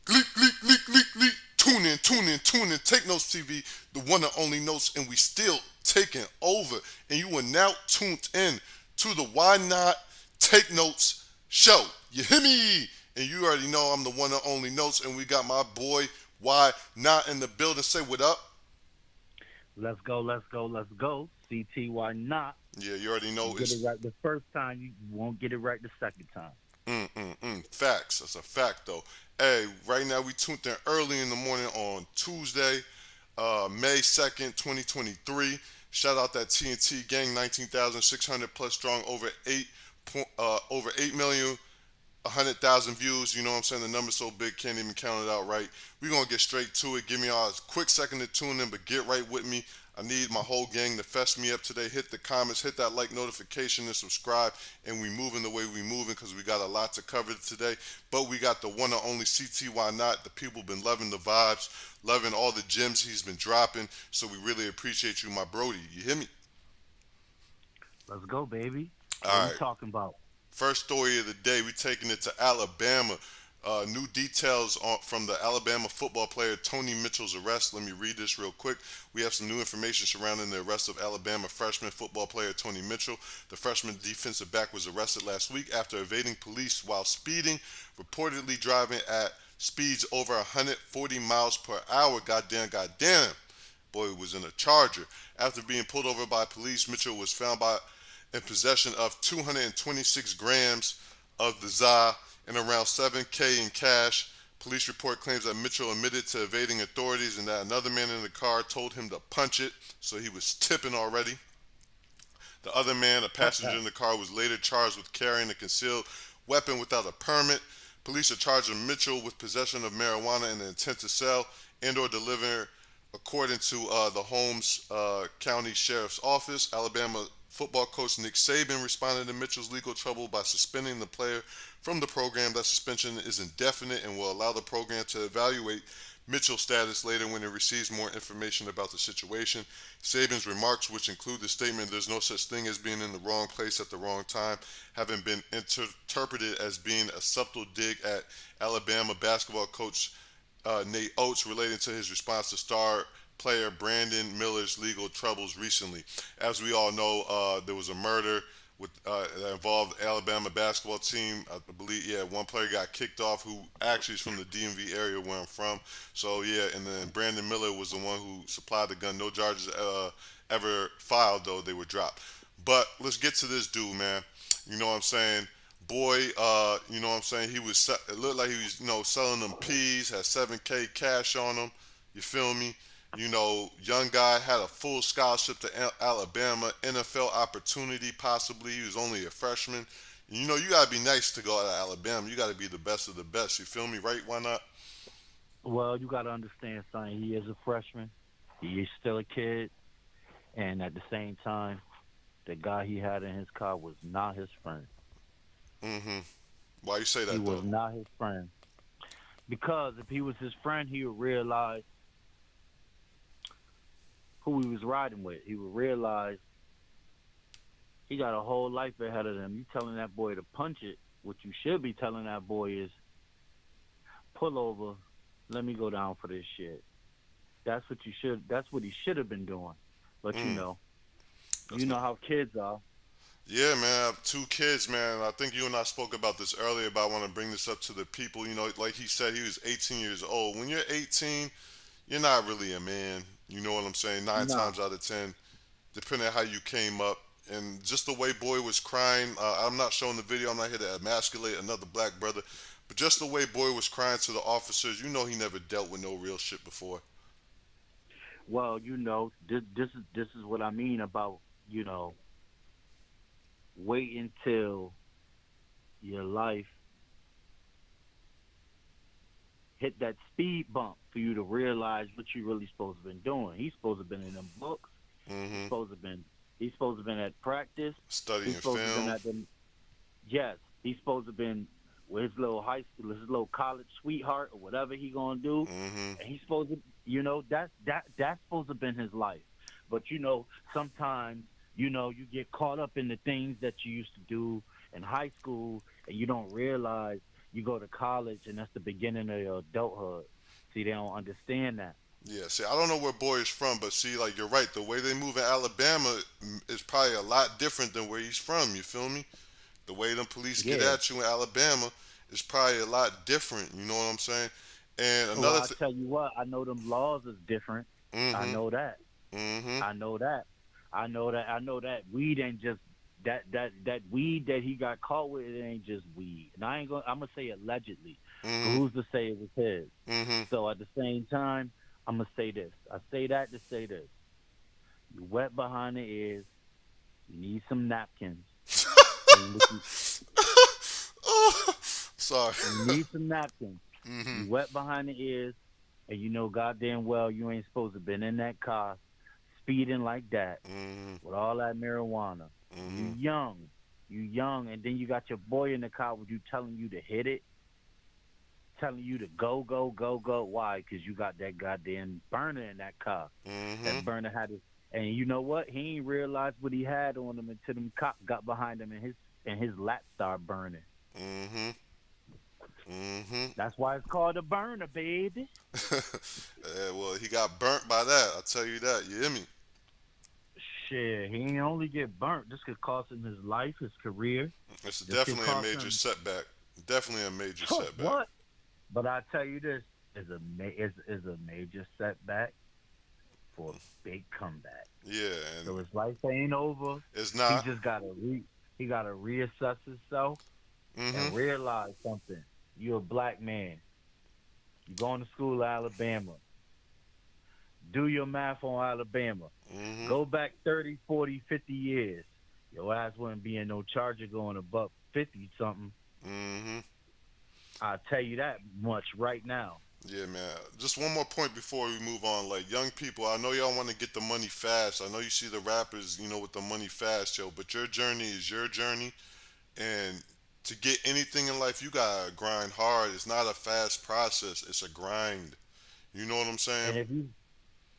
Leak, leak, leak, leak, leak. Tune in, tune in, tune in. Take Notes TV, the one and only Notes, and we still taking over. And you are now tuned in to the Why Not Take Notes show. You hear me? And you already know I'm the one and only Notes, and we got my boy Why Not in the building. Say what up. Let's go, let's go, let's go. CT, why not? Yeah, you already You know get it it's right the first time, you won't get it right the second time. facts. That's a fact, though. Hey, right now we tuned in early in the morning on Tuesday, May 2nd, 2023. Shout out that TNT gang, 19,600 plus strong, over 8 million, 100,000 views. You know what I'm saying? The number's so big, can't even count it out right. We're going to get straight to it. Give me all a quick second to tune in, but get right with me. I need my whole gang to fess me up today. Hit the comments, hit that like notification, and subscribe. And we moving the way we moving because we got a lot to cover today. But we got the one and only CT. Why not? The people been loving the vibes, loving all the gems he's been dropping. So we really appreciate you, my Brody. You hear me? Let's go, baby. What All we right. talking about? First story of the day, we taking it to Alabama. New details from the Alabama football player Tony Mitchell's arrest. Let me read this real quick. We have some new information surrounding the arrest of Alabama freshman football player Tony Mitchell. The freshman defensive back was arrested last week after evading police while speeding, reportedly driving at speeds over 140 miles per hour. Goddamn, goddamn. Boy was in a Charger. After being pulled over by police, Mitchell was found in possession of 226 grams of the za and around 7K in cash. Police report claims that Mitchell admitted to evading authorities and that another man in the car told him to punch it, so he was tipping already. The other man, a passenger in the car, was later charged with carrying a concealed weapon without a permit. Police are charging Mitchell with possession of marijuana and the intent to sell and/or deliver, according to the Holmes County Sheriff's Office. Alabama football coach Nick Saban responded to Mitchell's legal trouble by suspending the player from the program. That suspension is indefinite and will allow the program to evaluate Mitchell's status later when it receives more information about the situation. Saban's remarks, which include the statement "there's no such thing as being in the wrong place at the wrong time," having been interpreted as being a subtle dig at Alabama basketball coach Nate Oates relating to his response to star player Brandon Miller's legal troubles recently. As we all know, there was a murder that involved the Alabama basketball team. I believe, yeah, one player got kicked off who actually is from the DMV area where I'm from. So, yeah, and then Brandon Miller was the one who supplied the gun. No charges ever filed, though they were dropped. But let's get to this dude, man. You know what I'm saying? Boy, you know what I'm saying? It looked like he was, selling them peas, had 7K cash on him. You feel me? Young guy had a full scholarship to Alabama, NFL opportunity possibly. He was only a freshman. You gotta be nice to go to Alabama. You gotta be the best of the best. You feel me? Right? Why not? Well, you got to understand something. He is a freshman. He is still a kid. And at the same time, the guy he had in his car was not his friend. Mm-hmm. Why you say He that was though? not his friend. Because if he was his friend, he would realize who he was riding with. He would realize he got a whole life ahead of him. You telling that boy to punch it. What you should be telling that boy is pull over. Let me go down for this shit. That's what you should. That's what he should have been doing. But Mm. you That's know not. how kids are. Yeah, man. I have two kids, man. I think you and I spoke about this earlier, but I want to bring this up to the people. Like he said, he was 18 years old. When you're 18, you're not really a man. You know what I'm saying? Nine Nah. times out of 10, depending on how you came up. And just the way boy was crying, I'm not showing the video. I'm not here to emasculate another black brother. But just the way boy was crying to the officers, he never dealt with no real shit before. Well, this is what I mean about you know wait until your life hit that speed bump for you to realize what you really supposed to been doing. He's supposed to been in them books. He's Hmm. supposed to been he's supposed to been at practice. Studying He's supposed to been film. at the yes. He's supposed to been with his little high school, his little college sweetheart or whatever he gonna do. Hmm. And he's supposed to, that's supposed to have been his life. But sometimes you get caught up in the things that you used to do in high school, and you don't realize You go to college, and that's the beginning of your adulthood. See, they don't understand that. Yeah, see, I don't know where Boy is from, but see, like you're right. The way they move in Alabama is probably a lot different than where he's from. You feel me? The way them police get Yeah. at you in Alabama is probably a lot different. You know what I'm saying? And Well, another I thing. tell you what, I know them laws is different. I Mm-hmm. know that. Mm-hmm. I know that. I know that weed ain't just that weed that he got caught with. It ain't just weed. And I ain't gonna. I'm gonna say allegedly. But Mm-hmm. who's to say it was his? Mm-hmm. So at the same time, I'm gonna say this. I say that to say this. You wet behind the ears. You need some napkins. And Oh, sorry. you need some napkins. Mm-hmm. You wet behind the ears, and you know goddamn well you ain't supposed to been in that car speeding like that Mm-hmm. with all that marijuana. You Mm-hmm. young. You young, and then you got your boy in the car with you telling you to hit it, telling you to go, go, go, go. Why? Because you got that goddamn burner in that car. Mm-hmm. That burner had it, and you know what? He ain't realized what he had on him until them cops got behind him, and his lat started burning. Mm-hmm. Mm-hmm. That's why it's called a burner, baby. Yeah, well, he got burnt by that. I'll tell you that. You hear me? Shit, he ain't only get burnt. This could cost him his life, his career. It's This could definitely a cost major him setback. Definitely a major setback. what? But I tell you this is a major setback for a big comeback. Yeah, and So his life ain't over. it's He not. just he gotta reassess himself Mm-hmm. and realize something. You're a black man. You going to school in Alabama. Do your math on Alabama. Mm-hmm. Go back 30, 40, 50 years. Your ass wouldn't be in no Charger going above 50 something. Mm-hmm. I'll tell you that much right now. Yeah, man. Just one more point before we move on. Like, young people, I know y'all want to get the money fast. I know you see the rappers, with the money fast, yo. But your journey is your journey, and to get anything in life, you gotta grind hard. It's not a fast process. It's a grind. You know what I'm saying? And if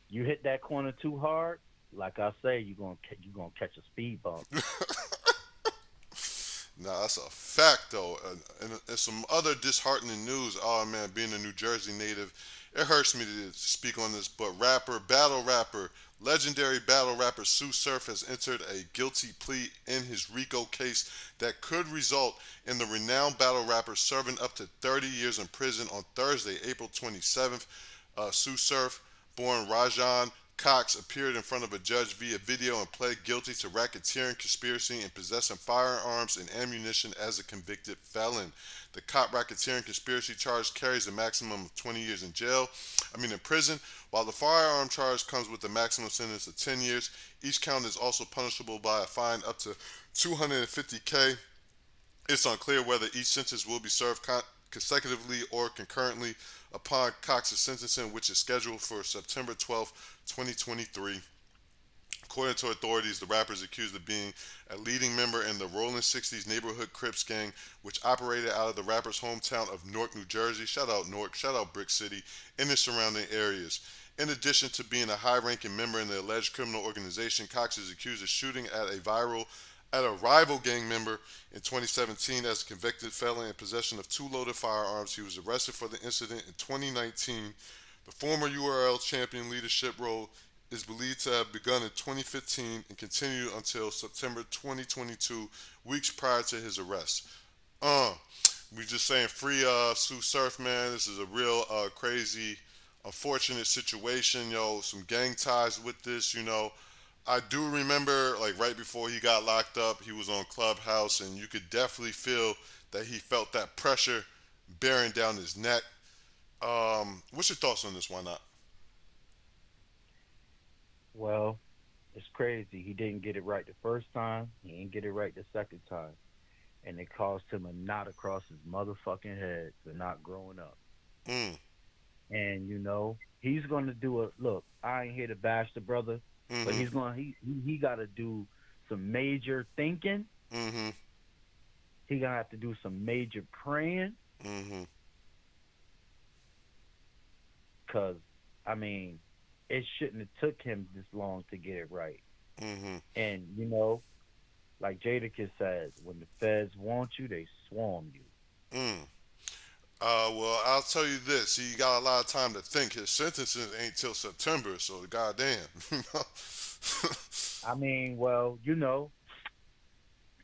you hit that corner too hard, like I say, you gonna catch a speed bump. Nah, that's a fact though. And some other disheartening news. Oh man, being a New Jersey native, it hurts me to speak on this, but legendary battle rapper Sue Surf has entered a guilty plea in his RICO case that could result in the renowned battle rapper serving up to 30 years in prison on Thursday, April 27th. Sue Surf, born Rajan Cox, appeared in front of a judge via video and pled guilty to racketeering, conspiracy, and possessing firearms and ammunition as a convicted felon. The cop racketeering conspiracy charge carries a maximum of 20 years in prison, while the firearm charge comes with a maximum sentence of 10 years. Each count is also punishable by a fine up to 250K. It's unclear whether each sentence will be served consecutively or concurrently upon Cox's sentencing, which is scheduled for September 12th, 2023. According to authorities, the rapper is accused of being a leading member in the Rolling 60s neighborhood Crips gang, which operated out of the rapper's hometown of Newark, New Jersey. Shout out Newark, shout out Brick City, and the surrounding areas. In addition to being a high-ranking member in the alleged criminal organization, Cox is accused of shooting at a rival gang member in 2017 as a convicted felon in possession of two loaded firearms. He was arrested for the incident in 2019. The former URL champion leadership role is believed to have begun in 2015 and continued until September 2022, weeks prior to his arrest. Uh, we just saying free Sue Surf, man. This is a real crazy, unfortunate situation, yo. Some gang ties with this. I do remember, like, right before he got locked up, he was on Clubhouse, and you could definitely feel that he felt that pressure bearing down his neck. What's your thoughts on this? Why not? Well, it's crazy. He didn't get it right the first time. He didn't get it right the second time, and it cost him a knot across his motherfucking head for not growing up. Mm, And he's gonna do a look. I ain't here to bash the brother, but mm-hmm, he got to do some major thinking. mm-hmm, He gonna have to do some major praying, mm-hmm, cause I mean, it shouldn't have took him this long to get it right. mm-hmm, And like Jadakiss says, when the feds want you, they swarm you. mm. Well, I'll tell you this. He got a lot of time to think. His sentences ain't till September, so goddamn. You know? I mean, well,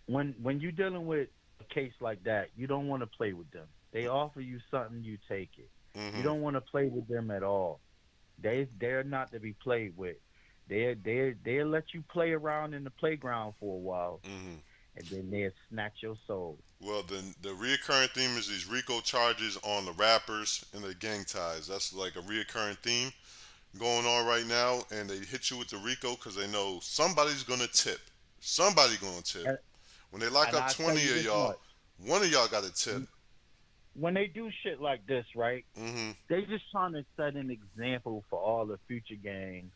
when you're dealing with a case like that, you don't want to play with them. They offer you something, you take it. You Mhm. don't want to play with them at all. They're not to be played with. They'll let you play around in the playground for a while, Mhm. and then they'll snatch your soul. Well, the reoccurring theme is these RICO charges on the rappers and the gang ties. That's like a reoccurring theme going on right now, and they hit you with the RICO because they know somebody's gonna tip. Somebody gonna tip. And When they lock and up I tell 20 you of this y'all, much: one of y'all got a tip. when they do shit like this, right? Mhm. They just trying to set an example for all the future gangs.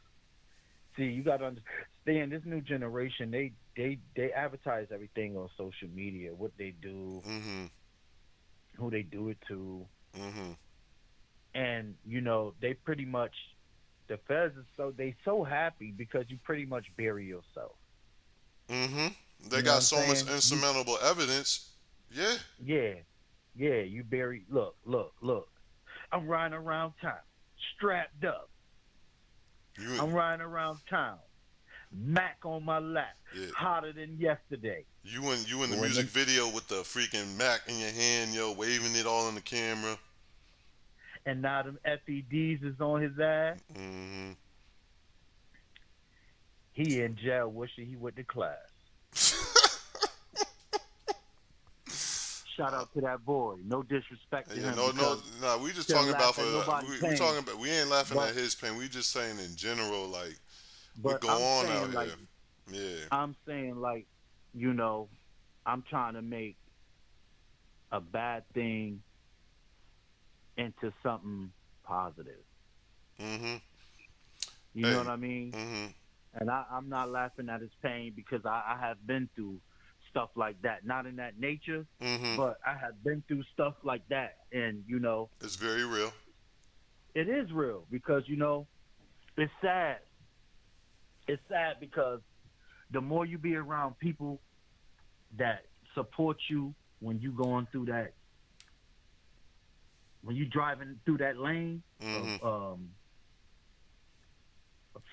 See, you got to understand this new generation. They advertise everything on social media, what they do, Mhm. who they do it to, Mhm. and they pretty much the feds is they so happy because you pretty much bury yourself. Mhm. They You know what got I'm so much saying? insurmountable evidence. Yeah. Yeah, yeah, you bury. Look. I'm riding around town, strapped up. You I'm riding around town, Mac on my lap, yeah. hotter than yesterday. You in the When music them, video with the freaking Mac in your hand, yo, waving it all in the camera. and now them FEDs is on his ass. Mhm. He in jail wishing he went to class. Shout out to that boy. No disrespect to Yeah, him no, no, because nah. We just shouldn't talking laugh about for at nobody's we pain. talking about. We ain't laughing But at his pain. We just saying in general, like what but go I'm on out saying like here. Yeah. I'm saying like, you know, I'm trying to make a bad thing into something positive. Mhm. You know what Hey. I mean? Mhm. And I'm not laughing at his pain because I have been through stuff like that. Not in that nature, Mhm. but I have been through stuff like that. And, It's very real. it is real because, it's sad. It's sad because the more you be around people that support you when you going through that, when you driving through that lane Mhm. of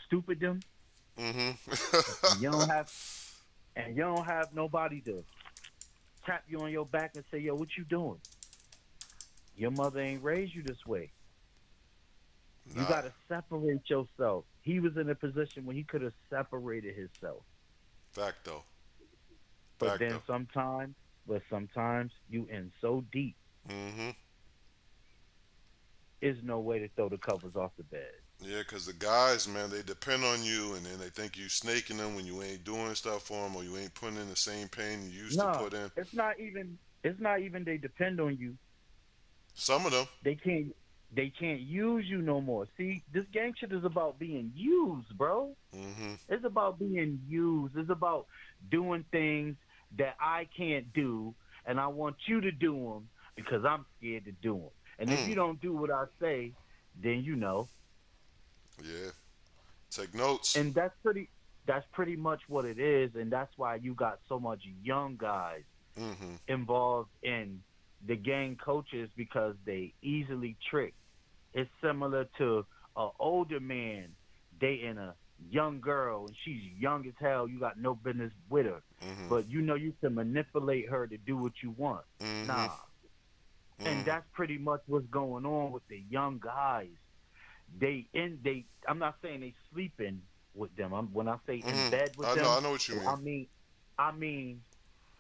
stupiddom, Mhm. and you don't have nobody to tap you on your back and say, yo, what you doing? Your mother ain't raised you this way. You Nah. got to separate yourself. He was in a position where he could have separated himself. Fact though. But Fact then though. sometimes you in so deep, Mhm. there's no way to throw the covers off the bed. Yeah, 'cause the guys, man, they depend on you, and then they think you snaking them when you ain't doing stuff for them, or you ain't putting in the same pain you used to No, put in. it's not even they depend on you. Some of them. They can't they can't use you no more. See, this gang shit is about being used, bro. Mhm. It's about being used. It's about doing things that I can't do, and I want you to do them because I'm scared to do them. And if Mm. you don't do what I say, then Yeah. Take notes. and that's pretty much what it is, and that's why you got so much young guys Mhm. involved in the gang coaches because they easily trick. It's similar to an older man dating a young girl and she's young as hell. You got no business with her, Mhm. but you can manipulate her to do what you want. Mhm. Nah, and Mhm. that's pretty much what's going on with the young guys. I'm not saying they sleeping with them. When I say in Mhm. bed with I know. them, I know what you mean. I mean,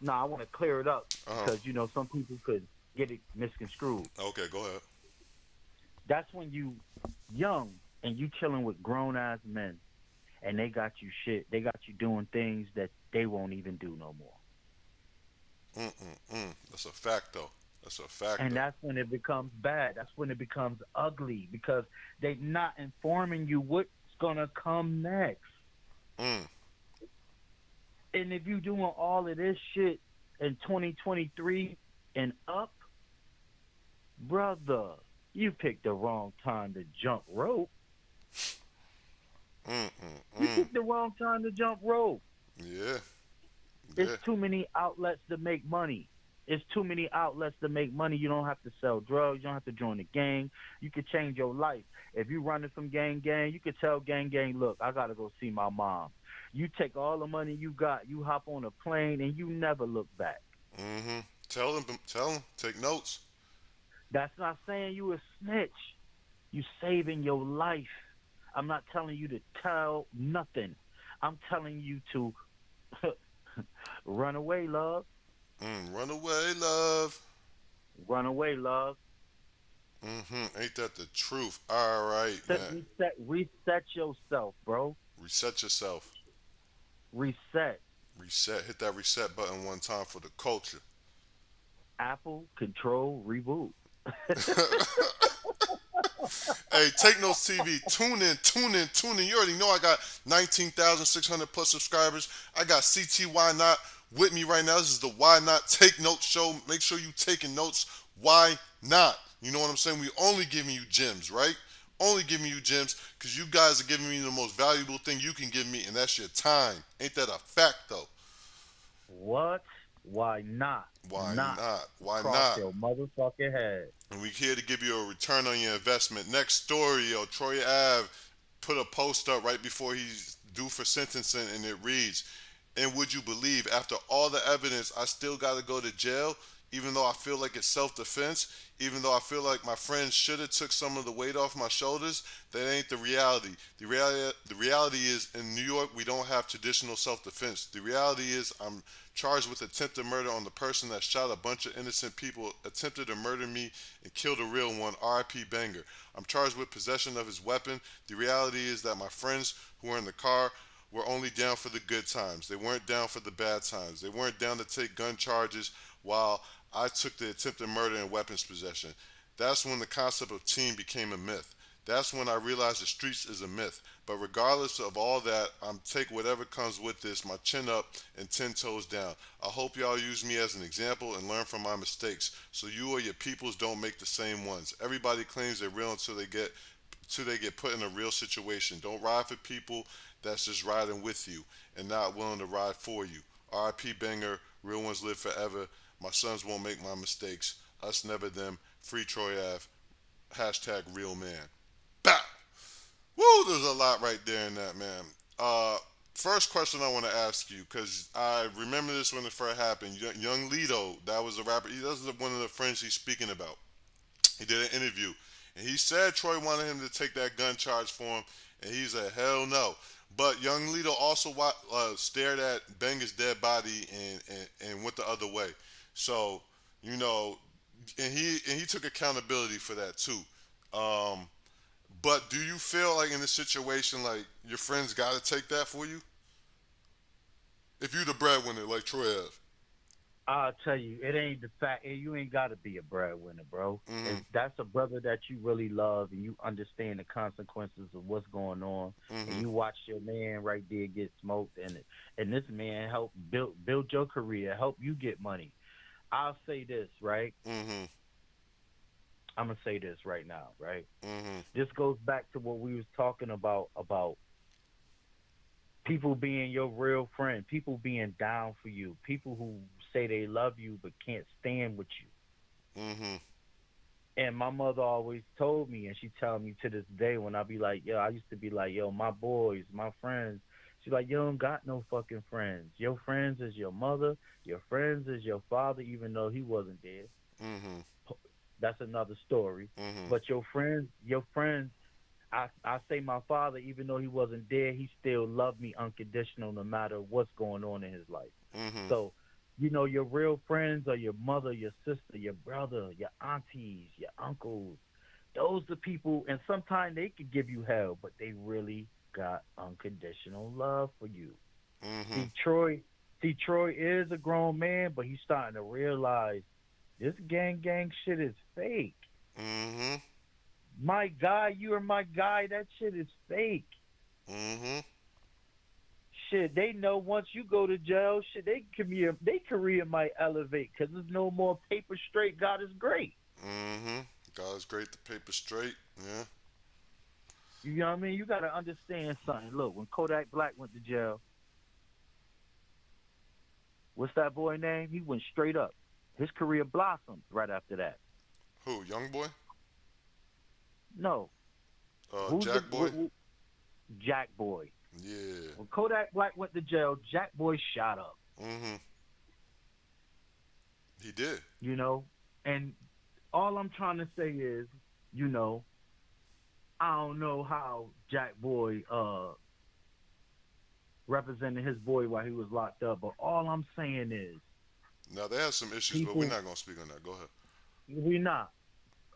no, I want to clear it up Uh huh. because some people could get it misconstrued. Okay. Go ahead. That's when you young and you chilling with grown ass men and they got you shit. They got you doing things that they won't even do no more. Mm. That's a fact though. That's a fact And though. that's when it becomes bad. That's when it becomes ugly because they not informing you what's gonna come next. Mm. And if you doing all of this shit in 2023 and up, brother, you picked the wrong time to jump rope. You Mm. picked the wrong time to jump rope. Yeah. It's Yeah. too many outlets to make money. It's too many outlets to make money. You don't have to sell drugs. You don't have to join a gang. You could change your life. If you running from gang, you could tell gang, look, I gotta go see my mom. You take all the money you got, you hop on a plane, and you never look back. Mm-hmm. Tell them, take notes. That's not saying you a snitch. You saving your life. I'm not telling you to tell nothing. I'm telling you to run away, love. Run away, love. Run away, love. Ain't that the truth? All right, man. Reset yourself, bro. Reset yourself. Reset. Reset. Hit that reset button one time for the culture. Apple Control Reboot. Hey, Take Notes TV. Tune in. You already know I got 19,600 plus subscribers. I got CTY Not with me right now. This is the Why Not Take Notes show. Make sure you taking notes. Why not? You know what I'm saying? We only giving you gems, right? Only giving you gems because you guys are giving me the most valuable thing you can give me, and that's your time. Ain't that a fact, though? What? Why not? Why Not not? Why cross not? your motherfucking head. And we here to give you a return on your investment. Next story, yo, Troy Ave put a post up right before he's due for sentencing, and it reads, and would you believe, after all the evidence, I still got to go to jail, even though I feel like it's self-defense, even though I feel like my friends should have took some of the weight off my shoulders. That ain't the reality. The reality is, in New York, we don't have traditional self-defense. The reality is, I'm charged with attempted murder on the person that shot a bunch of innocent people, attempted to murder me, and killed a real one, R.I.P. Banger. I'm charged with possession of his weapon. The reality is that my friends who were in the car were only down for the good times. They weren't down for the bad times. They weren't down to take gun charges while I took the attempted murder and weapons possession. That's when the concept of team became a myth. That's when I realized the streets is a myth. But regardless of all that, I'm take whatever comes with this, my chin up and 10 toes down. I hope y'all use me as an example and learn from my mistakes so you or your peoples don't make the same ones. Everybody claims they're real until they get put in a real situation. Don't ride for people that's just riding with you and not willing to ride for you. R.I.P. Banger, real ones live forever. My sons won't make my mistakes. Us never them. Free Troy Ave. Hashtag real man. Bow. Woo, there's a lot right there in that, man. First question I want to ask you, because I remember this when it first happened. Young Lido, that was a rapper. That's one of the friends he's speaking about. He did an interview, and he said Troy wanted him to take that gun charge for him, and he said, hell no. But Young Lido also stared at Banger's dead body and went the other way. So, you know, and he took accountability for that too. Um, but do you feel like in this situation, like your friends got to take that for you? If you the breadwinner, like Troy Ave. I'll tell you, it ain't the fact. You ain't got to be a breadwinner, bro. If Mm-hmm. that's a brother that you really love and you understand the consequences of what's going on, and Mm-hmm. you watch your man right there get smoked, and this man help build your career, help you get money. I'll say this, right? Mm-hmm. I'm gonna say this right now, right? Mm-hmm. This goes back to what we was talking about people being your real friend, people being down for you, people who say they love you but can't stand with you. Mm-hmm. And my mother always told me, and she tell me to this day when I be like, yo, I used to be like, yo, my boys, my friends. She's like, you don't got no fucking friends. Your friends is your mother. Your friends is your father, even though he wasn't there. Mm-hmm. That's another story. Mm-hmm. But your friends, I say my father, even though he wasn't there, he still loved me unconditional no matter what's going on in his life. Mm-hmm. So, your real friends are your mother, your sister, your brother, your aunties, your uncles. Those are people, and sometimes they could give you hell, but they really got unconditional love for you. Mm-hmm. See, Troy is a grown man, but he's starting to realize this gang shit is fake. Mm-hmm. My guy, you are my guy. That shit is fake. Mm-hmm. Shit, they know once you go to jail, shit, they career might elevate because there's no more paper straight. God is great. Mm-hmm. God is great. The paper straight. Yeah. You know what I mean? You got to understand something. Look, when Kodak Black went to jail, what's that boy name? He went straight up. His career blossomed right after that. Who? Young boy? No, who's the Jack boy? Jack Boy? Yeah. When Kodak Black went to jail, Jack Boy shot up. Mhm. He did. You know, and all I'm trying to say is, you know, I don't know how Jack Boy represented his boy while he was locked up, but all I'm saying is, Now they have some issues, but we're people, not gonna speak on that. Go ahead. we not.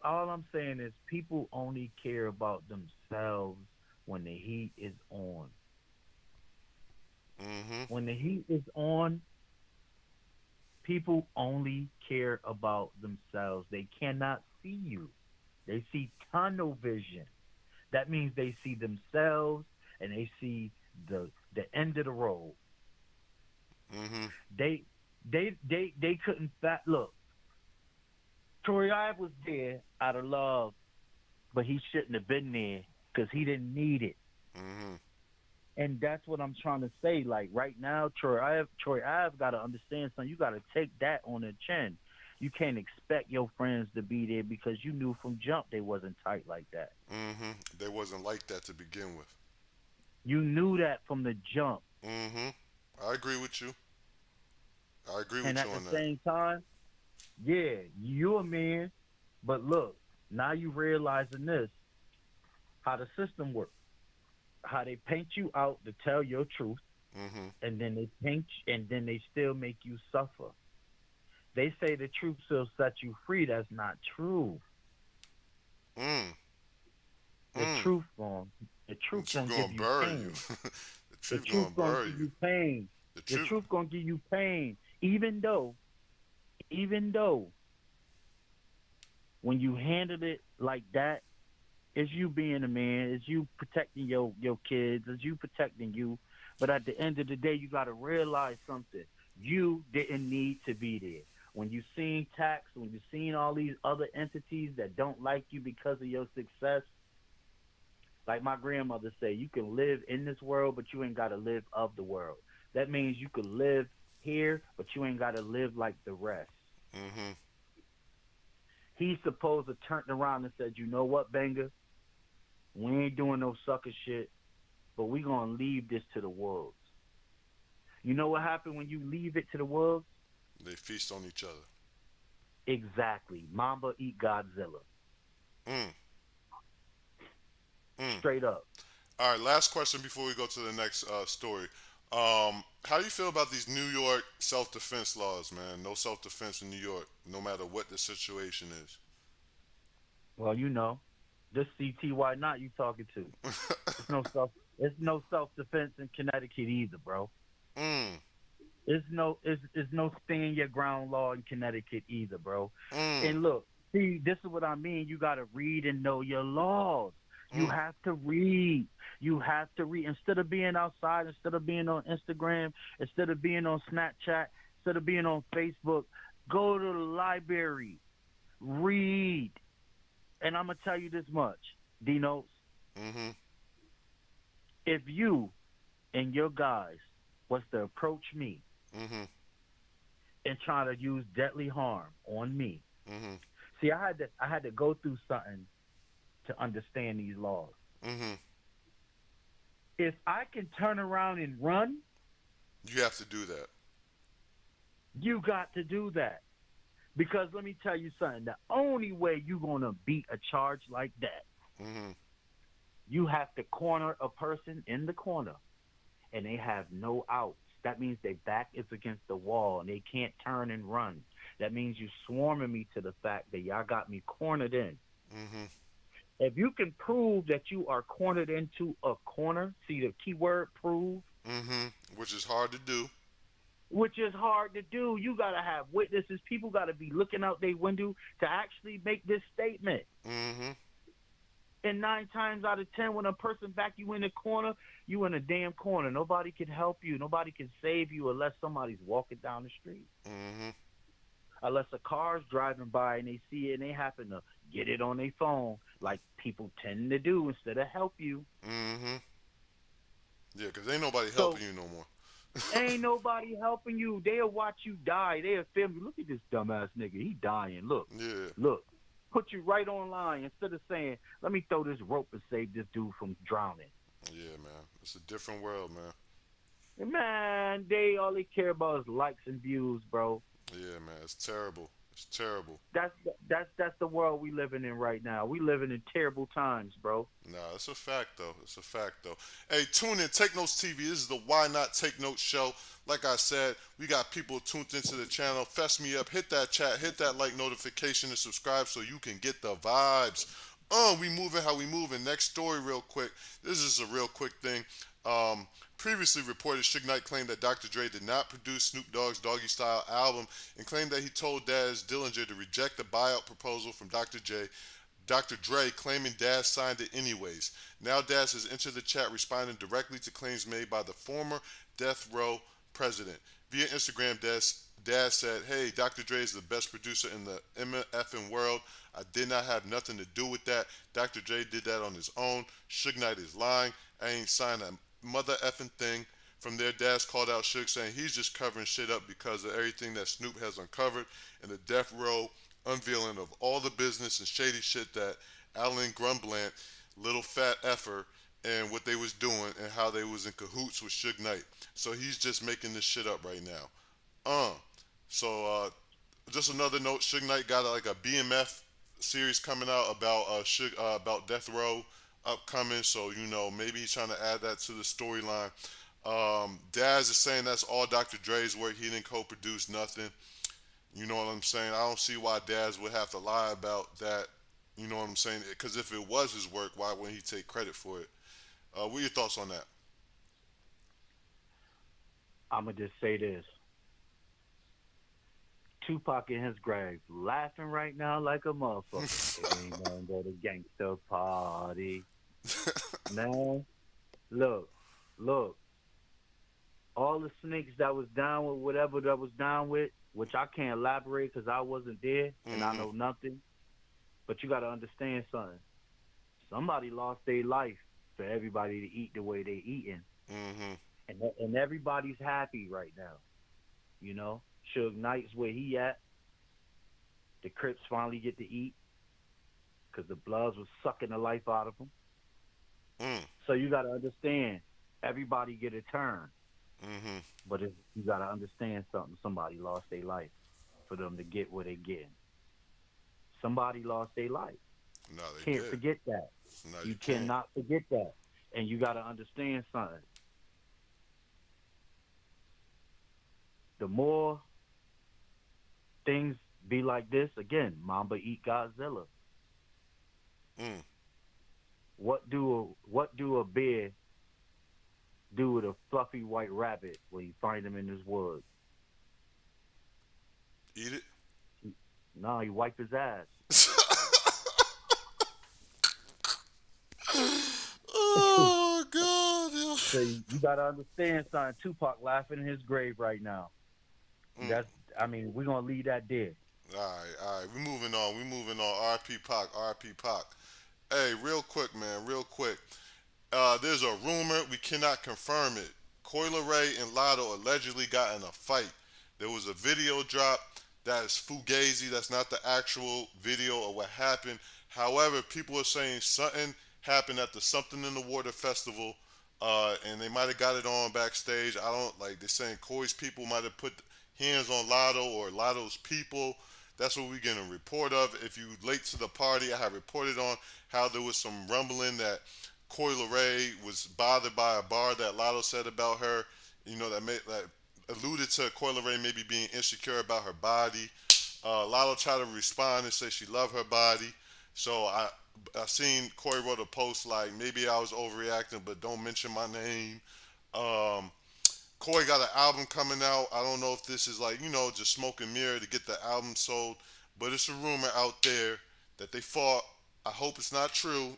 All I'm saying is, people only care about themselves when the heat is on. Mhm. When the heat is on, people only care about themselves. They cannot see you. They see tunnel vision. That means they see themselves and they see the end of the road. Mhm. They they couldn't look. Troy Ave was there out of love, but he shouldn't have been there because he didn't need it. Mhm. And that's what I'm trying to say. Like right now, Troy Ave got to understand something. You got to take that on the chin. You can't expect your friends to be there because you knew from jump they wasn't tight like that. Mhm. They wasn't like that to begin with. You knew that from the jump. Mhm. I agree with you. I agree And with you at the on that. same time, yeah, you a man, but look, now you realizing this, how the system works, how they paint you out to tell your truth, Mhm. and then they still make you suffer. They say the truth will set you free. That's not true. Mm. The Mm. truth going the truth The truth gonna give gonna you bury you. pain. The The truth truth gonna gonna bury give you. you pain. The The truth. truth gonna give you pain. Even though when you handle it like that, it's you being a man, it's you protecting your kids, it's you protecting you. But at the end of the day, you got to realize something. You didn't need to be there. When you seen tax, when you seen all these other entities that don't like you because of your success, like my grandmother say, you can live in this world, but you ain't got to live of the world. That means you could live here, but you ain't got to live like the rest. Mhm. He's supposed to turn around and said, you know what, Banger? We ain't doing no sucker shit, but we gonna leave this to the wolves. You know what happened when you leave it to the wolves? They feast on each other. Exactly. Mamba eat Godzilla. Mm. Mm. Straight up. All right. Last question before we go to the next story. How do you feel about these New York self-defense laws, man? No self-defense in New York, no matter what the situation is. Well, this CTY not you talking to. It's no self it's no self defense in Connecticut either, bro. Mm. It's no stand your ground law in Connecticut either, bro. Mm. And look, see, this is what I mean. You gotta read and know your laws. You Mm. have to read. You have to read. Instead of being outside, instead of being on Instagram, instead of being on Snapchat, instead of being on Facebook, go to the library. Read. And I'm gonna tell you this much, Dino. Mhm. If you and your guys was to approach me Mhm. and try to use deadly harm on me. Mhm. See, I had to go through something to understand these laws. Mhm. If I can turn around and run, You have to do that. you got to do that. Because let me tell you something, the only way you're gonna beat a charge like that, Mhm. you have to corner a person in the corner and they have no outs. That means their back is against the wall and they can't turn and run. That means you swarming me to the fact that y'all got me cornered in. Mhm. If you can prove that you are cornered into a corner, see the keyword prove, Mhm. Which is hard to do. which is hard to do. You got to have witnesses. People got to be looking out their window to actually make this statement. Mhm. And 9 times out of 10, when a person back you in the corner, you in a damn corner. Nobody can help you. Nobody can save you unless somebody's walking down the street. Mhm. Unless a car's driving by and they see it and they happen to get it on their phone, like people tend to do instead of help you. Mhm. Yeah, cause ain't nobody So helping you no more. Ain't nobody helping you. They'll watch you die. They'll film you. Look at this dumbass nigga. He dying. Look, Yeah, look. Put you right online instead of saying, "Let me throw this rope and save this dude from drowning." yeah, man. It's a different world, man. Man, all they care about is likes and views, bro. Yeah, man. It's terrible. It's terrible. That's that's the world we living in right now. We living in terrible times, bro. Nah, it's a fact though. It's a fact though. Hey, tune in. Take Notes TV. This is the Why Not Take Notes show. Like I said, we got people tuned into the channel. Fess me up. Hit that chat. Hit that like notification and subscribe so you can get the vibes. We moving how we moving. Next story, real quick. This is a real quick thing. Um, Previously reported, Suge Knight claimed that Dr. Dre did not produce Snoop Dogg's Doggy Style album and claimed that he told Daz Dillinger to reject the buyout proposal from Dr. Dre, claiming Daz signed it anyways. Now Daz has entered the chat responding directly to claims made by the former Death Row president. Via Instagram, Daz said, "Hey, Dr. Dre is the best producer in the MFing world. I did not have nothing to do with that. Dr. Dre did that on his own. Suge Knight is lying. I ain't signed a mother effing thing." From there, Daz called out Suge, saying he's just covering shit up because of everything that Snoop has uncovered and the Death Row unveiling of all the business and shady shit that Alan Grumblant, little fat effer, and what they was doing and how they was in cahoots with Suge Knight. So he's just making this shit up right now. Uh. Just another note: Suge Knight got like a BMF series coming out about Death Row upcoming. So maybe he's trying to add that to the storyline. Daz is saying that's all Dr. Dre's work. He didn't co-produce nothing. You know what I'm saying? I don't see why Daz would have to lie about that. You know what I'm saying? Because if it was his work, why wouldn't he take credit for it? What are your thoughts on that? I'ma just say this. Tupac in his grave, laughing right now like a motherfucker. Ain't gonna go to gangster party. Man, look, look. All the snakes that was down with whatever that was down with, which I can't elaborate because I wasn't there and I know nothing. But you got to understand something. Somebody lost their life for everybody to eat the way they eating, and everybody's happy right now. You know, Suge Knight's where he at. The Crips finally get to eat because the Bloods was sucking the life out of them. So you got to understand, everybody get a turn. But you got to understand something. Somebody lost their life for them to get what they getting. Somebody lost their life. No, they Can't did. forget that. No, You can't. cannot forget that. And you got to understand something. The more things be like this, again, Mamba eat Godzilla. What do a bear do with a fluffy white rabbit when you find him in his woods? Eat it. No, he wipe his ass. Oh God! Yo. So you gotta understand something. Tupac laughing in his grave right now. We're gonna leave that there. All right. We moving on. We moving on. R.P. Pac. R.P. Pac. Hey, real quick, man. Real quick. There's a rumor. We cannot confirm it. Coi Leray and Lotto allegedly got in a fight. There was a video drop that is fugazi. That's not the actual video of what happened. However, people are saying something happened at the Something in the Water festival, and they might have got it on backstage. I don't like. They're saying Coy's people might have put hands on Lotto or Lotto's people. That's what we're getting a report of. If you late to the party, I have reported on how there was some rumbling that Coi Leray was bothered by a bar that Lotto said about her. That alluded to Coi Leray maybe being insecure about her body. Lotto tried to respond and say she loved her body. So I seen Corey wrote a post like, maybe I was overreacting, but don't mention my name. Corey got an album coming out. I don't know if this is like, just smoke and mirror to get the album sold, but it's a rumor out there that they fought. I hope it's not true.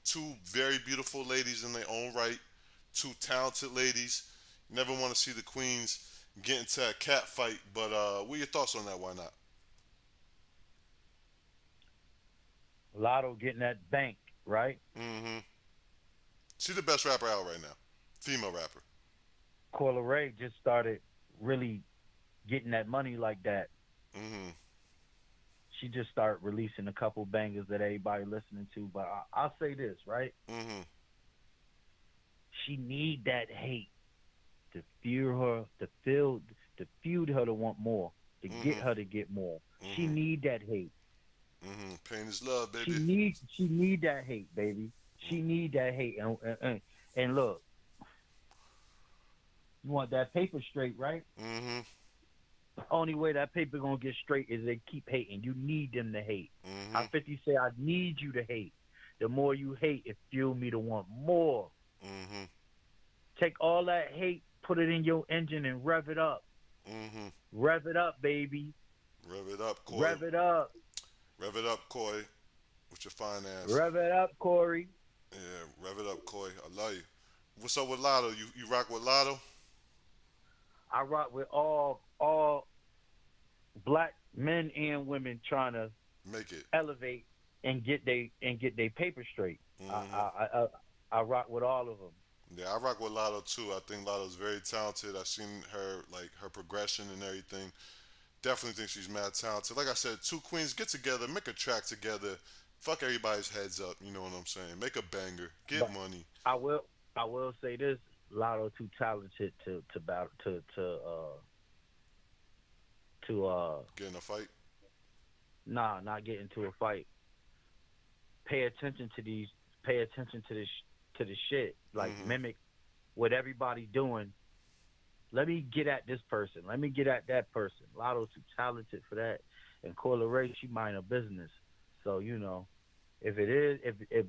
Two very beautiful ladies in their own right, two talented ladies. Never want to see the queens get into a cat fight, but what are your thoughts on that? Why not? Lotto getting that bank, right? She the best rapper out right now, female rapper. Coil Ray just started really getting that money like that. Mm-hmm. She just started releasing a couple bangers that everybody listening to. But I'll say this, right? Mm-hmm. She need that hate to fuel her, to feud her to want more, to get Mm-hmm. her to get more. She Mm-hmm. need that hate. Mm-hmm. Pain is love, She baby. need she need that hate, baby. She need that hate. And look, you want that paper straight, right? Mm-hmm. The only way that paper gonna get straight is they keep hating. You need them to hate. How Mm-hmm. 50 say, I need you to hate. The more you hate, it fuel me to want more. Mm-hmm. Take all that hate, put it in your engine and rev it up. Mm-hmm. Rev it up, baby. Rev it up, Coy. Rev it up. Rev it up, Coy. With your fine ass. Rev it up, Corey. Yeah, rev it up, Coy. I love you. What's up with Lotto? You rock with Lotto? I rock with all black men and women trying to Make it. elevate and get they paper straight. I Mm-hmm. I I, I rock with all of them. Yeah, I rock with Lotto too. I think Lotto's very talented. I've seen her like her progression and everything. Definitely think she's mad talented. Like I said, two queens get together, make a track together, fuck everybody's heads up. You know what I'm saying? Make a banger, get But money, I will I will say this: Lotto too talented to battle to get in a fight. nah, not get into a fight. Pay attention to these. Pay attention to the shit. Like Mm-hmm. mimic what everybody's doing. Let me get at this person. Let me get at that person. Lotto's too talented for that. And Coyle Ray, she mind her business. So if it is, if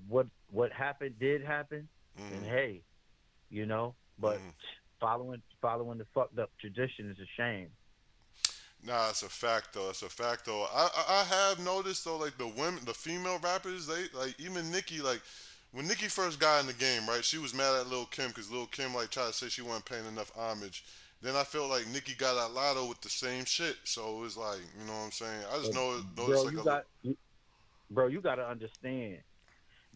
what happened did happen, then Mm-hmm. hey, But Mm-hmm. following the fucked up tradition is a shame. Nah, it's a fact though. It's a fact though. I have noticed though, like the women, the female rappers, they like even Nicki, like when Nicki first got in the game, right? She was mad at Lil Kim because Lil Kim like tried to say she wasn't paying enough homage. Then I feel like Nicki got at Lotto with the same shit, so it was like, you know what I'm saying? I just But know noticed bro, like a you got to understand.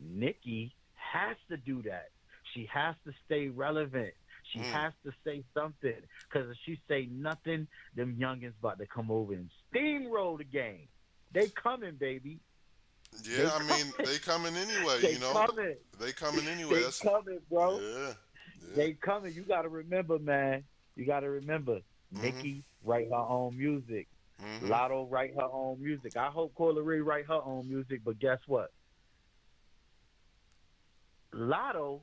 Nikki has to do that. She has to stay relevant. She mm, has to say something. Because if she say nothing, them youngins about to come over and steamroll the game. They coming, baby. yeah. They I coming. mean, they coming anyway, They you know. coming. They coming anyway. They That's coming, bro. yeah, yeah. They coming. You got to remember, man. You got to remember. Mhm, Nikki write her own music. mhm. Lotto write her own music. I hope Coyle Ray write her own music, but guess what? Lotto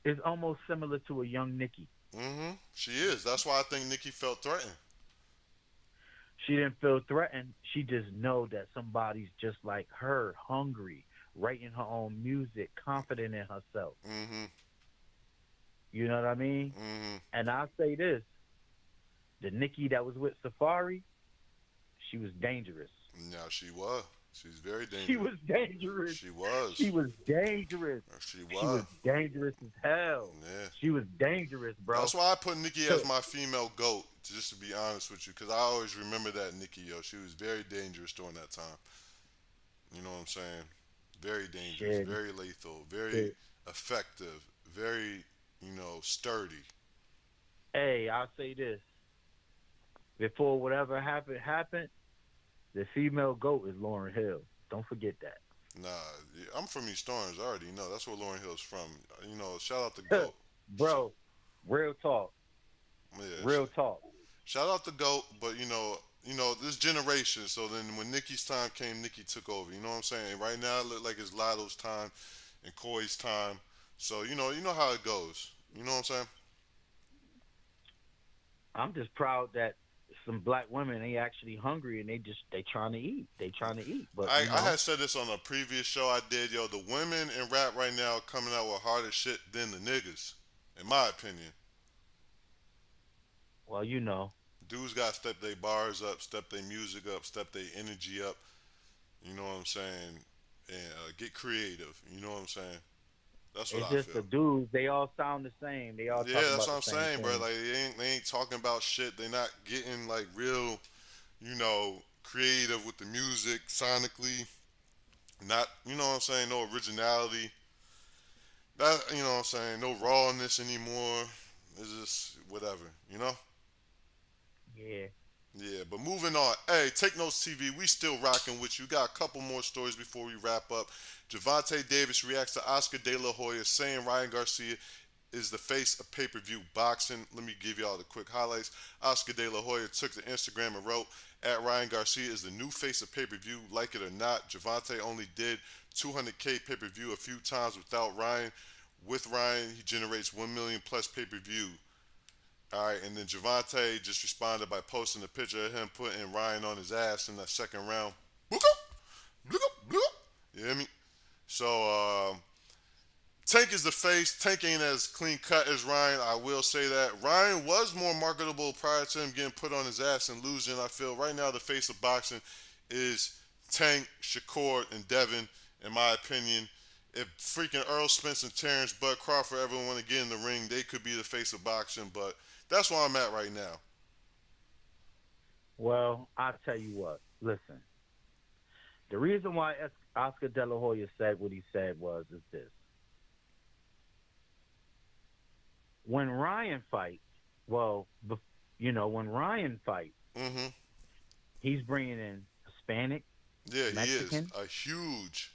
is almost similar to a young Nikki. She is. That's why I think Nicki felt threatened. She didn't feel threatened. She just know that somebody's just like her, hungry, writing her own music, confident in herself. Mhm, You know what I mean? mhm. And I say this: the Nikki that was with Safari, she was dangerous. Yeah, she was. She's very She dangerous. was dangerous. She She was. was dangerous. She She was was. dangerous as hell. Yeah. She was dangerous, bro. That's why I put Nicki as my female goat. Just to be honest with you, because I always remember that Nicki, yo. She was very dangerous during that time. You know what I'm saying? Very dangerous, Shit. very lethal, very Shit. effective, very, sturdy. Hey, I'll say this. Before whatever happened, the female goat is Lauren Hill. Don't forget that. Nah, I'm from East Orange. I already know. That's where Lauren Hill's from. Shout out to Goat. Sh- Bro, real talk. yeah, Real talk. shout out to Goat. But this generation. So then when Nicki's time came, Nicki took over. You know what I'm saying? Right now it look like it's Lotto's time and Coy's time. So you know how it goes. You know what I'm saying? I'm just proud that some black women they actually hungry and they trying to eat. They trying to eat. But I had said this on a previous show I did. Yo, the women in rap right now coming out with harder shit than the niggas, in my opinion. well, Dudes got to step their bars up, step their music up, step their energy up. You know what I'm saying? And get creative. You know what I'm saying? That's what it's I just the feel. dudes. They all sound the same. They all Yeah, talking that's about what the I'm same saying, bro. thing. Like they ain't talking about shit. They not getting like real, creative with the music sonically. Not, you know what I'm saying? No originality. That you know what I'm saying? No rawness anymore. It's just whatever, you know? Yeah. Yeah, but moving on. Hey, Take Notes TV, we still rocking with you. Got a couple more stories before we wrap up. Javante Davis reacts to Oscar De La Hoya saying Ryan Garcia is the face of pay-per-view boxing. Let me give y'all the quick highlights. Oscar De La Hoya took to Instagram and wrote, at Ryan Garcia is the new face of pay-per-view. Like it or not, Javante only did 200K pay-per-view a few times without Ryan. With Ryan, he generates 1 million plus pay-per-view. All right, and then Javante just responded by posting a picture of him putting Ryan on his ass in that second round. Book up, book up, book up. You hear me? So Tank is the face. Tank ain't as clean cut as Ryan. I will say that. Ryan was more marketable prior to him getting put on his ass and losing. I feel right now the face of boxing is Tank, Shakur, and Devin, in my opinion. If freaking Earl Spence and Terrence Bud Crawford ever want to get in the ring, they could be the face of boxing. But that's where I'm at right now. Well, I'll tell you what. Listen, the reason why Oscar De La Hoya said what he said is this. When Ryan fights, well, when Ryan fights, Mm-hmm. he's bringing in Hispanic, Yeah, he is Mexican. a huge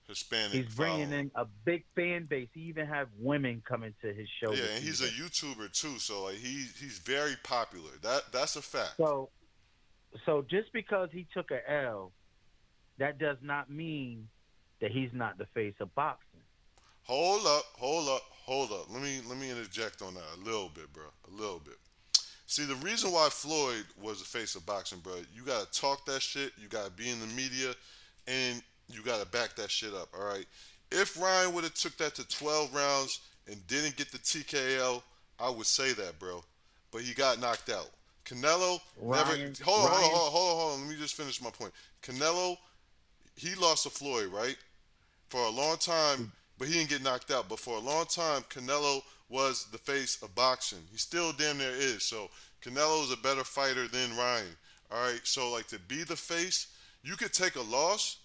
Hispanic He's bringing following. in a big fan base. He even have women coming to his show Yeah, this and he's a season. YouTuber too, so like he's very popular. That's a fact. So, so just because he took a L, that does not mean that he's not the face of boxing. Hold up, hold up, hold up. Let me interject on that a little bit, bro. A little bit. See, the reason why Floyd was the face of boxing, bro, you gotta talk that shit. You gotta be in the media, and you gotta back that shit up. All right. If Ryan would have took that to 12 rounds and didn't get the TKO, I would say that, bro. But he got knocked out. Canelo never. Ryan, Hold on, hold on, Ryan, hold on, hold on, hold on. Let me just finish my point. Canelo, he lost to Floyd, right? For a long time, but he didn't get knocked out. But for a long time, Canelo was the face of boxing. He still damn near is. So Canelo is a better fighter than Ryan. All right. So like to be the face, you could take a loss,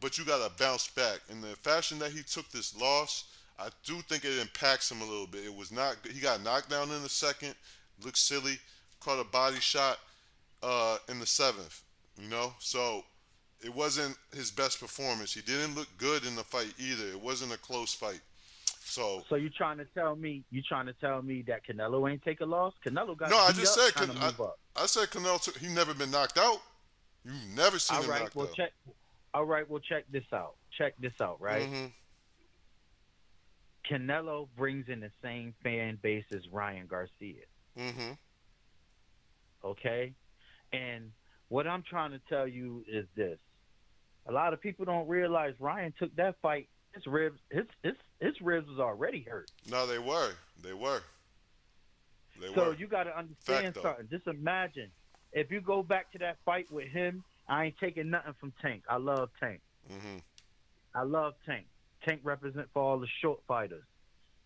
but you gotta bounce back. In the fashion that he took this loss, I do think it impacts him a little bit. It was not. He got knocked down in the second. Looked silly. Caught a body shot in the seventh. You know. So it wasn't his best performance. He didn't look good in the fight either. It wasn't a close fight. So so you trying to tell me that Canelo ain't take a loss? Canelo no, got I beat just up said trying to move up. I said Canelo. He never been knocked out. You never seen All him right, knocked well out. check. All right, well check this out. Check this out, right? Mhm. Canelo brings in the same fan base as Ryan Garcia. Mhm. Okay, and what I'm trying to tell you is this: a lot of people don't realize Ryan took that fight. His ribs was already hurt. No, they were. They were. They So were. you got to Fact understand though. something. Just imagine if you go back to that fight with him. I ain't taking nothing from Tank. I love Tank. Mhm. I love Tank. Tank represent for all the short fighters,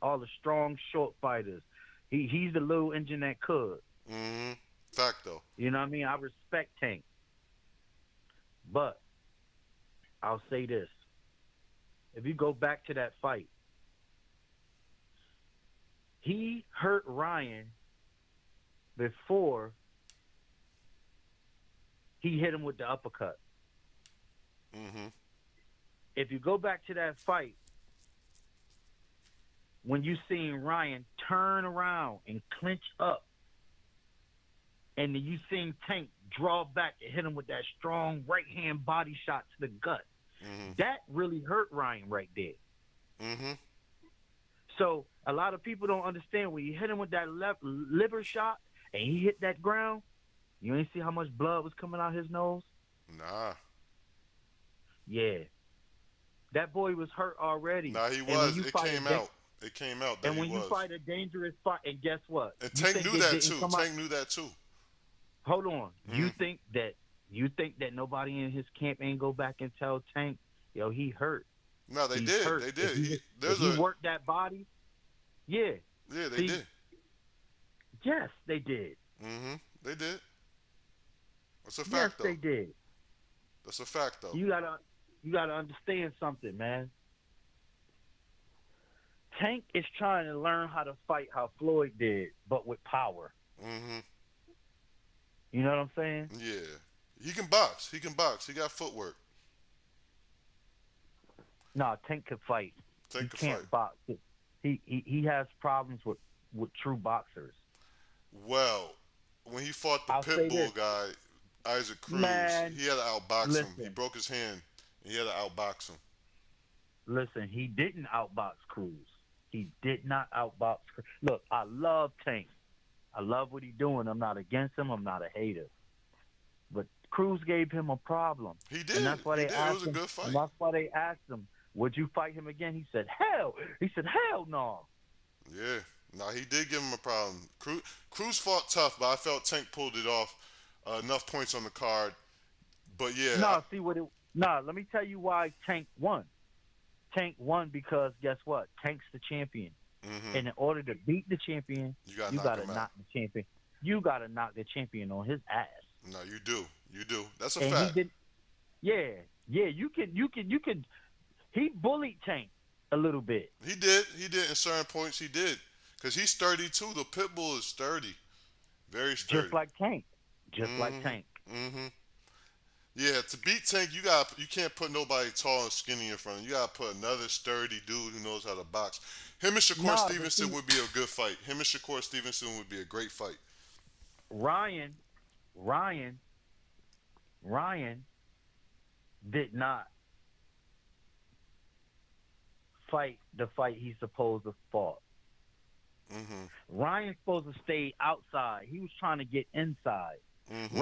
all the strong short fighters. He's the little engine that could. Mhm. Fact though. You know what I mean? I respect Tank, but I'll say this: if you go back to that fight, he hurt Ryan before he hit him with the uppercut. Mhm. If you go back to that fight, when you seen Ryan turn around and clinch up, and then you seen Tank draw back and hit him with that strong right hand body shot to the gut, Mhm. that really hurt Ryan right there. Mhm. So a lot of people don't understand when you hit him with that left liver shot and he hit that ground. You ain't see how much blood was coming out his nose? Nah. Yeah, that boy was hurt already. Nah, he And when was. you It fight a came out. It came out that and he when you was. fight a dangerous fight, and guess what? And You Tank think knew it that didn't too. come out? Tank knew that too. Hold on. Mhm. You think that nobody in his camp ain't go back and tell Tank, yo, he hurt. No, they He's did. hurt. They If did. he He if there's he a worked that body, yeah. yeah, they See, did. yes, they did. Mhm. They did. That's a Yes, fact though. they did. That's a fact though. You gotta understand something, man. Tank is trying to learn how to fight how Floyd did, but with power. Mm-hmm. You know what I'm saying? Yeah. He can box. He can box. He got footwork. No, Tank could fight. He Take a fight. can't box. He has problems with true boxers. Well, when he fought the I'll pit say bull this, guy, Isaac Cruz, man. he had to outbox him. He Listen, broke his hand. And he had to outbox him. listen. He didn't outbox Cruz. He did not outbox. Look, I love Tank. I love what he's doing. I'm not against him. I'm not a hater. But Cruz gave him a problem, He and did. that's why He they did. It was asked a him. good And fight. that's why they asked him, "Would you fight him again?" He said, "Hell." He said, "Hell no." Yeah. Nah, he did give him a problem. Cruz fought tough, but I felt Tank pulled it off. Enough points on the card. But yeah, No, see what it. No, let me tell you why Tank won. Tank won because guess what? Tank's the champion, mm-hmm. and in order to beat the champion, You got to you knock got to him out. knock the champion. You got to knock the champion on his ass. No, you do. You do. That's a And he fact. did. Yeah, yeah. You can. He bullied Tank a little bit, He did. He did. In certain points, he did. Because he's sturdy, too. The pit bull is sturdy. Very just sturdy. like Tank, just like Mm-hmm. Tank. Mm-hmm. Yeah, to beat Tank, you can't put nobody tall and skinny in front of you. You gotta put another sturdy dude who knows how to box. Him and Shakur No, but Stevenson see, would be a good fight. Him and Shakur Stevenson would be a great fight. Ryan, Ryan, Ryan did not fight the fight he's supposed to fought. Mm-hmm. Ryan's supposed to stay outside. He was trying to get inside. Mm-hmm.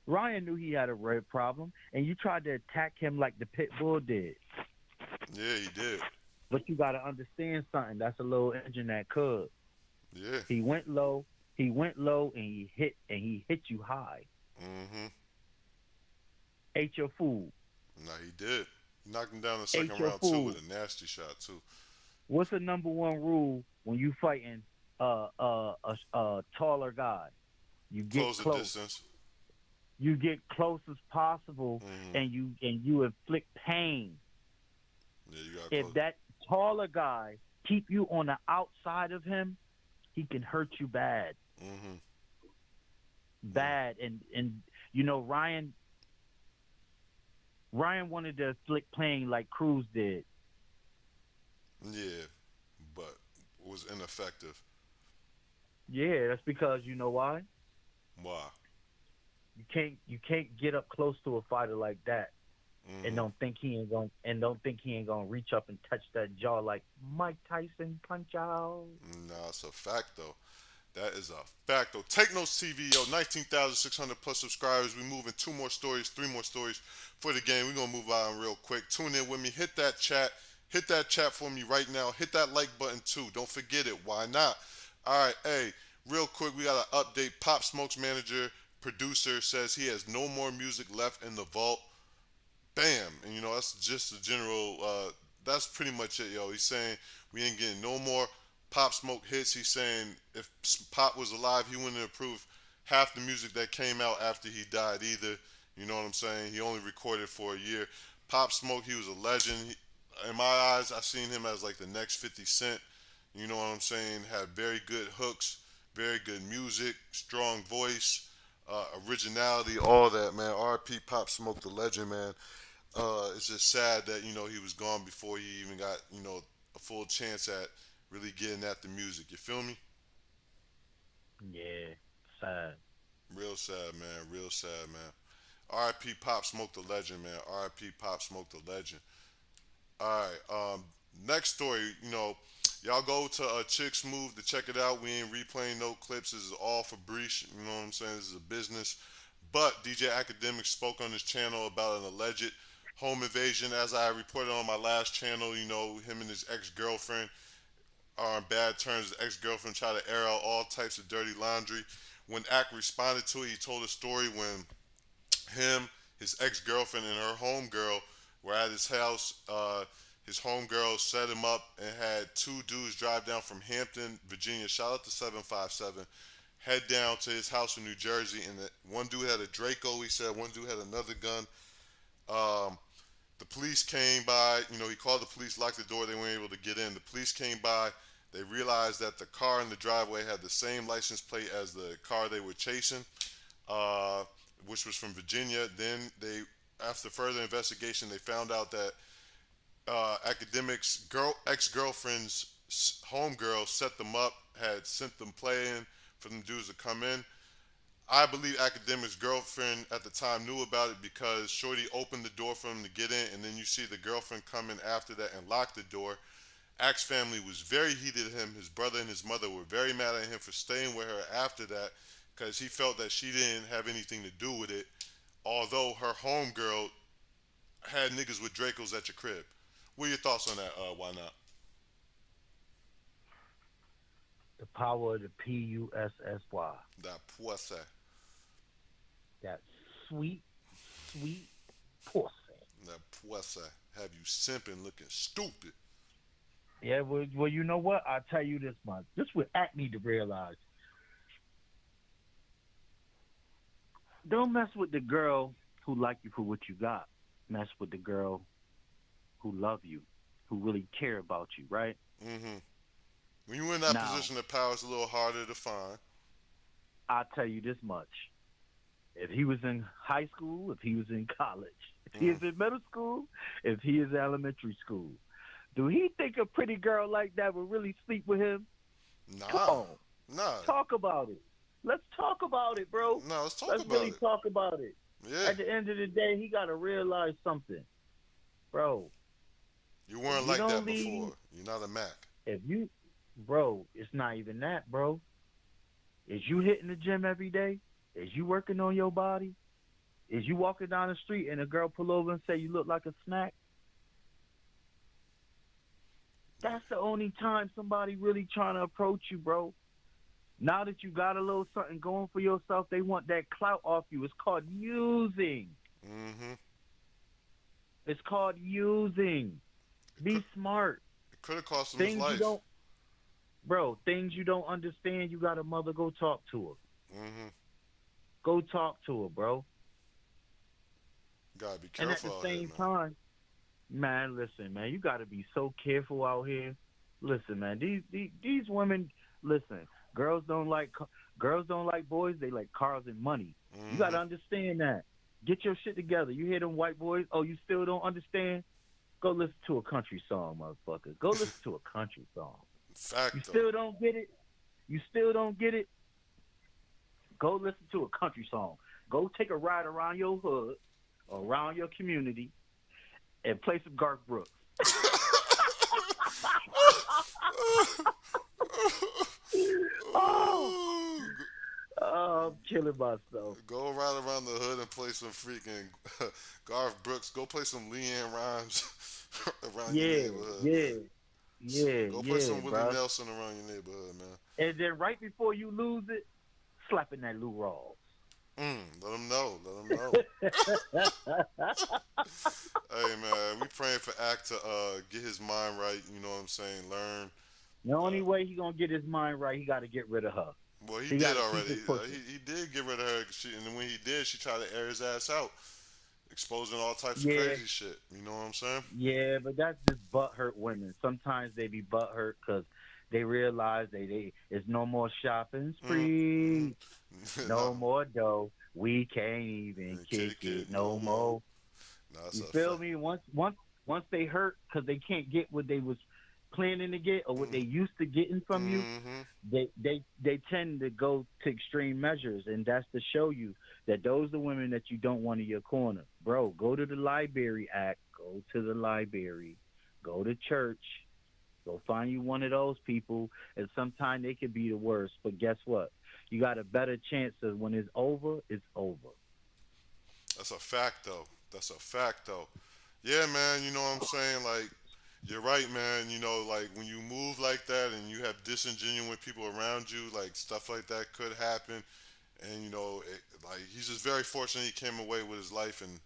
Ryan knew he had a red problem, and you tried to attack him like the pit bull did. Yeah, he did. But you got to understand something. That's a little engine that could. Yeah. He went low. He went low, and he hit you high. Mm-hmm. Ate your food. No, he did. He knocked him down in the Ate second your round too food. with a nasty shot too. What's the number one rule when you fighting a taller guy? You get Close the close. distance. You get close as possible, Mm-hmm. and you inflict pain. Yeah, you got If close. that taller guy keep you on the outside of him, he can hurt you bad, Mm-hmm. bad. And you know Ryan wanted to inflict pain like Cruz did. Yeah, but was ineffective. Yeah, that's because you know why? Why? You can't get up close to a fighter like that Mm-hmm. and don't think he ain't gonna reach up and touch that jaw like Mike Tyson punch out. No, it's a fact though. That is a fact though. Take notes, TV, yo. 19,600 plus subscribers. We moving two more stories, three more stories for the game. We're gonna move on real quick. Tune in with me. Hit that chat. Hit that chat for me right now. Hit that like button too. Don't forget it. Why not? All right, hey, real quick, we got an update. Pop Smoke's manager, producer says he has no more music left in the vault. Bam, and that's just the general. That's pretty much it, yo. He's saying we ain't getting no more Pop Smoke hits. He's saying if Pop was alive, he wouldn't approve half the music that came out after he died either. You know what I'm saying? He only recorded for a year. Pop Smoke, he was a legend. In my eyes, I seen him as like the next 50 Cent. You know what I'm saying? Had very good hooks, very good music, strong voice, originality, all that, man. R.P. Pop Smoke, the legend, man. It's just sad that he was gone before he even got a full chance at really getting at the music. You feel me? Yeah, sad. Real sad, man. Real sad, man. R.I.P. Pop Smoke, the legend, man. R.I.P. Pop Smoke, the legend. All right. Next story. Y'all go to Chick's Move to check it out. We ain't replaying no clips. This is all for Breach. You know what I'm saying? This is a business. But DJ Academic spoke on his channel about an alleged home invasion. As I reported on my last channel, him and his ex-girlfriend are on bad terms. His ex-girlfriend tried to air out all types of dirty laundry. When Ack responded to it, he told a story when him, his ex-girlfriend, and her homegirl were at his house. His homegirl set him up and had two dudes drive down from Hampton, Virginia. Shout out to 757. Head down to his house in New Jersey, and one dude had a Draco. He said one dude had another gun. Um, The police came by. He called the police, locked the door. They weren't able to get in. The police came by. They realized that the car in the driveway had the same license plate as the car they were chasing, uh, which was from Virginia. Then after further investigation, they found out that academics ex-girlfriend's homegirl set them up, had sent them playing for them dudes to come in. I believe academic's girlfriend at the time knew about it because Shorty opened the door for him to get in, and then you see the girlfriend come in after that and lock the door. Axe family was very heated at him. His brother and his mother were very mad at him for staying with her after that because he felt that she didn't have anything to do with it. Although her homegirl had niggas with Dracos at your crib. What are your thoughts on that? Why not? The power of the Pussy. That pussy. That sweet, sweet pussy. That pussy. Have you simping looking stupid. Yeah, well, you know what? I'll tell you this much. This is what Act need to realize. Don't mess with the girl who like you for what you got. Mess with the girl who love you, who really care about you, right? Mm-hmm. When you're in that Now, position of power, it's a little harder to find. I'll tell you this much. If he was in high school, if he was in college, if he is in middle school, if he is elementary school, do he think a pretty girl like that would really sleep with him? Come Nah. on. Nah. Talk about it. Let's talk about it, bro. Nah, let's talk Let's about really it. talk about it. Yeah. At the end of the day, he got to realize something. Bro, You weren't you like don't that leave, before. You're not a Mac. if you, bro, it's not even that, bro. Is you hitting the gym every day? Is you working on your body? Is you walking down the street and a girl pull over and say you look like a snack? That's the only time somebody really trying to approach you, bro. Now that you got a little something going for yourself, they want that clout off you. It's called using. Mm-hmm. It's called using. Be smart. It could have cost him his Things you life. don't, bro. Things you don't understand. You got a mother. Go talk to her. Mm-hmm. Go talk to her, bro. Gotta be And at the careful out here, same man. time, man, listen, man, you got to be so careful out here. Listen, man, these women, listen, girls don't like boys. They like cars and money. Mm-hmm. You got to understand that. Get your shit together. You hear them white boys? Oh, you still don't understand? Go listen to a country song, motherfucker. Go listen to a country song. Fact, You though. still don't get it? You still don't get it? Go listen to a country song. Go take a ride around your hood or around your community and play some Garth Brooks. oh, I'm killing myself. Go right around the hood and play some freaking Garth Brooks. Go play some Leanne Rhymes around your Yeah, neighborhood, yeah, man. yeah, Go play yeah, some Willie bro. Nelson around your neighborhood, man. And then right before you lose it, slapping that Lou Rawls. Let them know. Let them know. Hey, man, we praying for Act to get his mind right. You know what I'm saying? Learn. The only way he gonna get his mind right, he got to get rid of her. Well, he He got did to keep already. his pussy. He did get rid of her, and then when he did, she tried to air his ass out, exposing all types of Yeah, crazy shit. You know what I'm saying? yeah, but that's just butthurt women. Sometimes they be butthurt because they realize they it's no more shopping spree, no No, more dough. We can't even kick it no more. no, that's You a feel fact. me? Once they hurt because they can't get what they was planning to get or what they used to getting from you, Mm-hmm. they tend to go to extreme measures, and that's to show you that those are women that you don't want in your corner, bro. Go to the library act. Go to the library. Go to church. Go find you one of those people, and sometimes they could be the worst. But guess what? You got a better chance of when it's over, it's over. That's a fact, though. That's a fact, though. Yeah, man. You know what I'm saying? Like, you're right, man. Like when you move like that and you have disingenuous people around you, like stuff like that could happen. And like he's just very fortunate he came away with his life and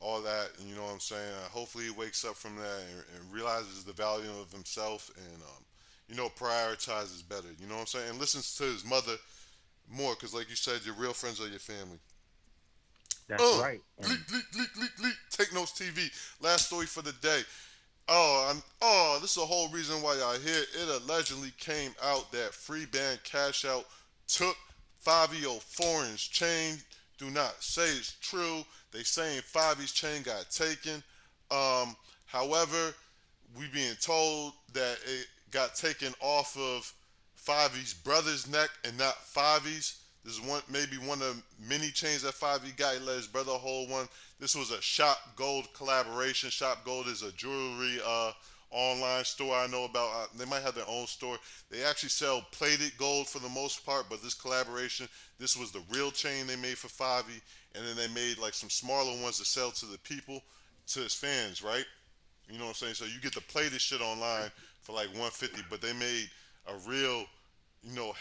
all that. And you know what I'm saying? Hopefully he wakes up from that and realizes the value of himself and prioritizes better. You know what I'm saying? And listens to his mother more, because like you said, your real friends are your family. That's right. Leak, And leak, leak, leak, leak. Take notes TV. Last story for the day. This is the whole reason why y'all here. It allegedly came out that free band Cash Out took Fivio Foreign's chain. Do not say it's true. They saying Fivio's chain got taken. However, we being told that it got taken off of Fivio's brother's neck and not Fivio's. This is maybe one of many chains that Fivio got. He let his brother hold one. This was a Shop Gold collaboration. Shop Gold is a jewelry online store I know about. They might have their own store. They actually sell plated gold for the most part, but this collaboration, this was the real chain they made for Fivio, and then they made like some smaller ones to sell to the people, to his fans, right? You know what I'm saying? So you get the plated shit online for like 150, but they made a real,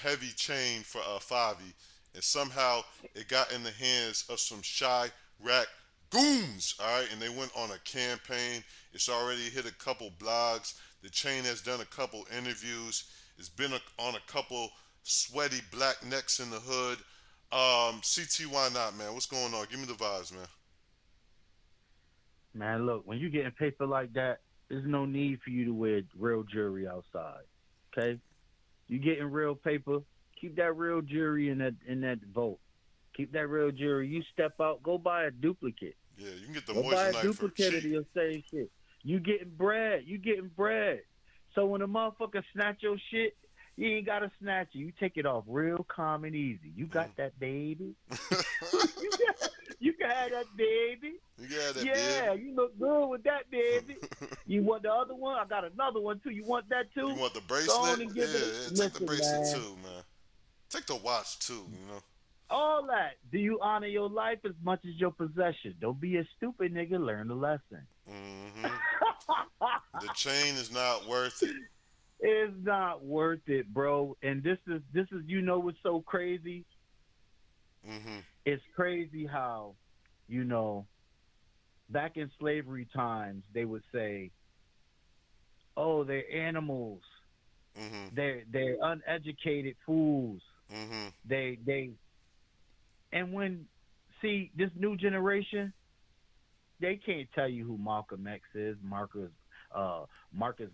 heavy chain for Favi, and somehow it got in the hands of some Chiraq goons. All right, and they went on a campaign. It's already hit a couple blogs. The chain has done a couple interviews. It's been on a couple sweaty black necks in the hood. CT, why not, man? What's going on? Give me the vibes, man. man, look, when you getting paper like that, there's no need for you to wear real jewelry outside. Okay? You getting real paper, keep that real jewelry in that vault. Keep that real jewelry. You step out, go buy a duplicate. Yeah, you can get the Go buy a moissanite for duplicate of cheap. your same shit. You getting bread. You getting bread. So when a motherfucker snatch your shit, you ain't gotta snatch it. You take it off real calm and easy. You got that baby. You can have that baby. You got that, Yeah, baby. you look good with that baby. You want the other one? I got another one too. You want that You too? want the Go on bracelet? and Yeah, give it. yeah, take the Listen, bracelet man. too, man. Take the watch too, All that. Do you honor your life as much as your possession? Don't be a stupid nigga. Learn the lesson. hmm The chain is not worth it. It's not worth it, bro. And this is what's so crazy? hmm It's crazy how, you know, back in slavery times they would say, "Oh, they're animals. hmm They're uneducated fools. hmm They and when see this new generation, they can't tell you who Malcolm X is, Marcus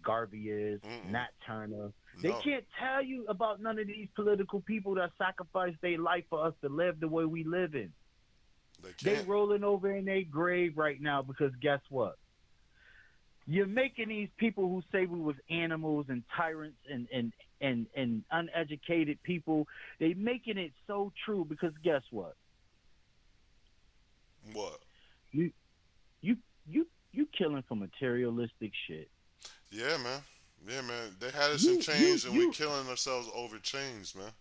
Garvey is, Mm-mm. Nat Turner. They No, can't tell you about none of these political people that sacrificed their life for us to live the way we live in. they They can't. rolling over in their grave right now because guess what? You're making these people who say we was animals and tyrants and uneducated people, they making it so true because guess what? What? You you you killing for materialistic shit. Yeah, man. Yeah, man. They had us in You you chains, and we you killing ourselves over chains, man.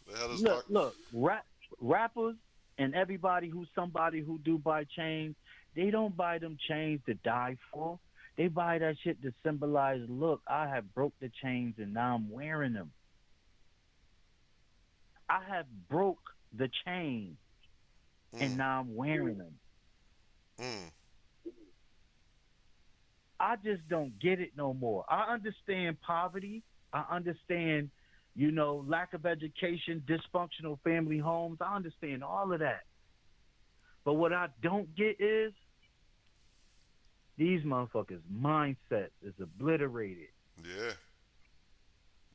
They had us look locked. look rappers and everybody who's somebody who do buy chains, they don't buy them chains to die for. They buy that shit to symbolize, look, I have broke the chains and now I'm wearing them. I have broke the chain and Mm, now I'm wearing them. mm, I just don't get it no more. I understand poverty. I understand, lack of education, dysfunctional family homes. I understand all of that. But what I don't get is these motherfuckers' mindsets is obliterated. yeah,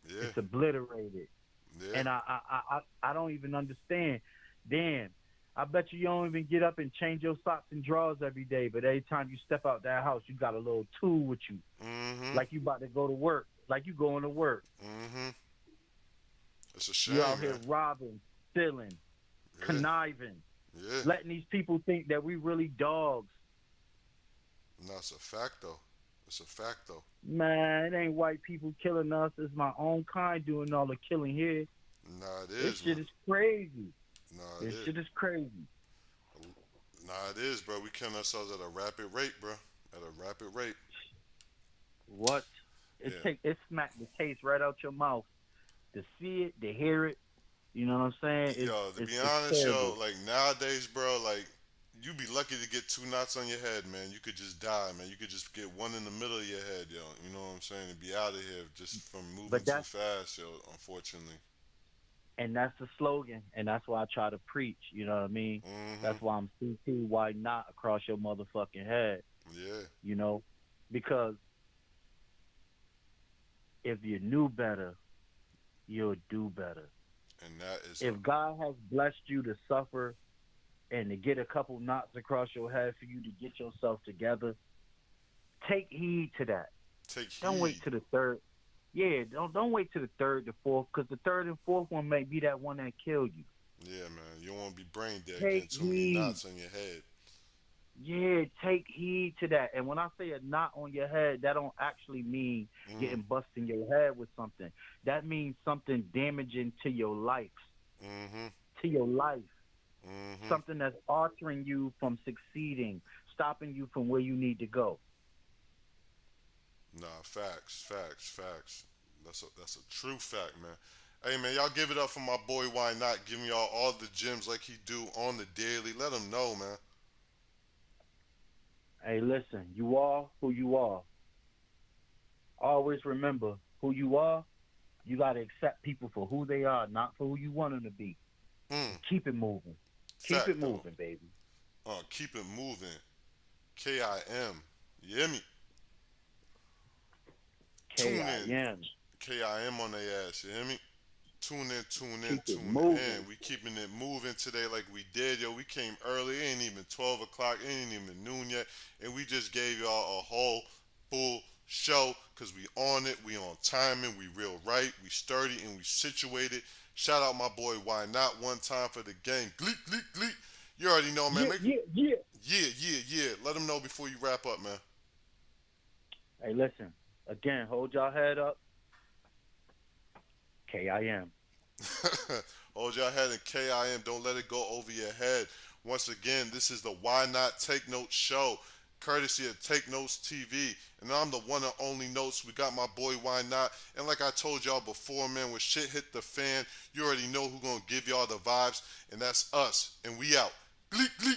yeah, It's obliterated. yeah. And I don't even understand. Damn, I bet you don't even get up and change your socks and drawers every day, but every time you step out that house, you got a little tool with you, Mm-hmm. like you about to go to work, like you going to work. Mm-hmm. It's a You shame, out here man. robbing, stealing, Yeah, conniving, yeah. letting these people think that we really dogs. No, it's a fact though. It's a fact though. Man, it ain't white people killing us. It's my own kind doing all the killing here. Nah, it This is, man. shit is crazy. Nah, it This is. shit is crazy. Nah, it is, bro. We killing ourselves at a rapid rate, bro. At a rapid rate. What? Yeah. It smacked the taste right out your mouth. To see it, to hear it, you know what I'm saying? It's Yo, to it's be it's honest, yo, terrible. like nowadays, bro, like you be lucky to get two knots on your head, man. You could just die, man. You could just get one in the middle of your head, yo. You know what I'm saying? And be out of here just from moving But too that's fast, yo. Unfortunately. And that's the slogan, and that's why I try to preach. You know what I mean? Mm-hmm. That's why I'm CT. Why not across your motherfucking head? Yeah. You know, because if you knew better, you'll do better. And that is a If God has blessed you to suffer and to get a couple knots across your head for you to get yourself together, take heed to that. take Don't wait heed. to the third. Yeah, don't wait to the third, the fourth, because the third and fourth one may be that one that killed you. Yeah, man. You don't want to be brain dead, getting Take too many heed. knots on your head. Yeah, take heed to that. And when I say a knot on your head, that don't actually mean Mm-hmm. getting busted in your head with something. That means something damaging to your life, Mm-hmm. to your life. Mm-hmm. Something that's altering you from succeeding, stopping you from where you need to go. Nah, facts, facts, facts. That's a true fact, man. Hey, man, y'all give it up for my boy. Why not? Giving y'all all the gems like he do on the daily. Let him know, man. Hey, listen, you are who you are. Always remember who you are. You got to accept people for who they are, not for who you want them to be. Mm, And keep it moving. Keep it fact though. moving, baby. Keep it moving. KIM. You hear me? Tune in. KIM. KIM on their ass. You hear me? Tune in, tune in, Keep it tune in. moving. We keeping it moving today like we did, yo. We came early. It ain't even 12 o'clock. It ain't even noon yet. And we just gave y'all a whole full show because we on it. We on timing. We real right. We sturdy and we situated. Shout out my boy, Why Not? One time for the gang. Gleek, gleek, gleek. You already know, man. Yeah, Make yeah, yeah. Yeah, yeah, yeah. Let them know before you wrap up, man. Hey, listen. Again, hold y'all head up. KIM. Hold your head and KIM. Don't let it go over your head. Once again, this is the Why Not Take Notes show, courtesy of Take Notes TV. And I'm the one and only Notes. We got my boy Why Not. And like I told y'all before, man, when shit hit the fan, you already know who gonna give y'all the vibes, and that's us. And we out. Gleek, gleek.